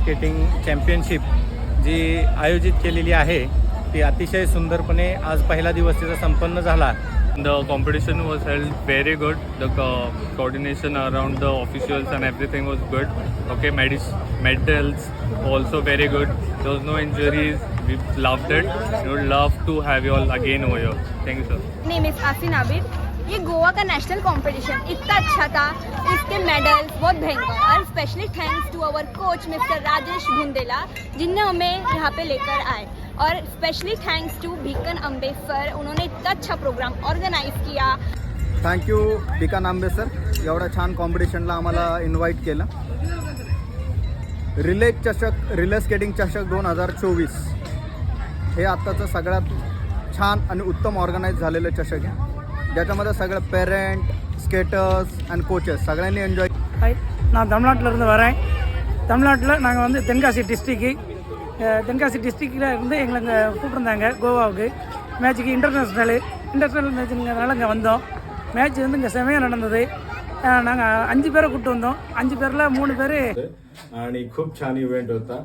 Skating championship जी आयोजित केलेली आहे ती अतिशय सुंदरपणे आज पहिला दिवस तिचा संपन्न झाला. The competition was held very good. The coordination around the officials and everything was good. Okay, medals also very good. There was no injuries. We loved it. We would love to have you all again over here. Thank you, sir. Name is Asin Abid. ये गोवा का national competition इतना अच्छा था, इसके medals बहुत भयंकर. और specially thanks to our coach mister Rajesh Bundela जिनने हमें यहाँ पे लेकर आए. और specially thanks to Bikan Ambe sir, उन्होंने इतना अच्छा प्रोग्राम ऑर्गेनाइज किया. थँक्यू बीकन आंबे सर, एवढ्या छान कॉम्पिटिशनला आम्हाला इन्व्हाइट केलं. रिले स्केटिंग चषक 2024 हे आत्ताचं सगळ्यात छान आणि उत्तम ऑर्गनाईज झालेलं चषक आहे, ज्याच्यामध्ये सगळं पेरेंट, ஸ்கேட்டர்ஸ் அண்ட் கோச்சஸ் சகலனையும் என்ஜாய். நான் தமிழ்நாட்டிலேருந்து வரேன். தமிழ்நாட்டில் நாங்கள் வந்து தென்காசி டிஸ்ட்ரிக்டில் இருந்து எங்களை இங்கே கூப்பிட்ருந்தாங்க கோவாவுக்கு மேட்சுக்கு. இன்டர்நேஷ்னல் மேட்சுங்கிறதுனால இங்கே வந்தோம். மேட்ச் வந்து இங்கே செமையாக நடந்தது. நாங்கள் 5 பேரை கூப்பிட்டு வந்தோம். 5 பேரில் 3 பேர். आणि खूप छान इव्हेंट होता,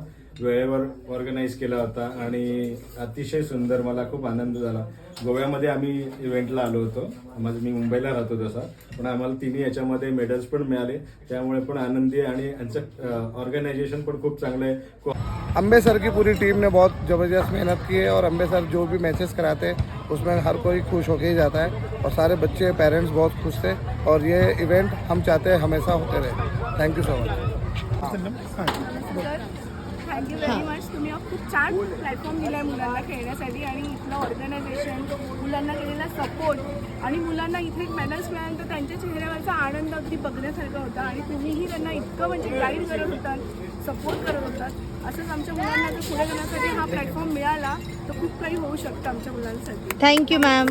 वेळेवर ऑर्गनाईज केला होता आणि अतिशय सुंदर. मला खूप आनंद झाला. गोव्यामध्ये आम्ही इव्हेंटला आलो होतो. मी मुंबईला राहतो तसा, पण आम्हाला तिन्ही याच्यामध्ये मेडल्स पण मिळाले, त्यामुळे पण आनंदी आहे. आणि यांचं ऑर्गनायझेशन पण खूप चांगलं आहे. अम्बे सर की पूरी टीम ने बहुत ज़बरदस्त मेहनत की है और अम्बे सर जो भी मैचेस कराते हैं उसमें हर कोई खुश होके ही जाता है और सारे बच्चे पेरेंट्स बहुत खुश थे और ये इवेंट हम चाहते हैं हमेशा होते रहे. Thank you so much. Thank you very much. तुम्ही खूप छान प्लॅटफॉर्म दिला आहे मुलांना खेळण्यासाठी आणि इथलं ऑर्गनायझेशन, मुलांना केलेला सपोर्ट आणि मुलांना इथे मेडल्स मिळाल्यानंतर त्यांच्या चेहऱ्यावरचा आनंद अगदी बघण्यासारखा होता. आणि तुम्हीही त्यांना इतकं म्हणजे गाईड करत होतात, सपोर्ट करत होतात. असंच आमच्या मुलांना जर पुढे जाण्यासाठी हा प्लॅटफॉर्म मिळाला तर खूप काही होऊ शकतं आमच्या मुलांसाठी. Thank you ma'am.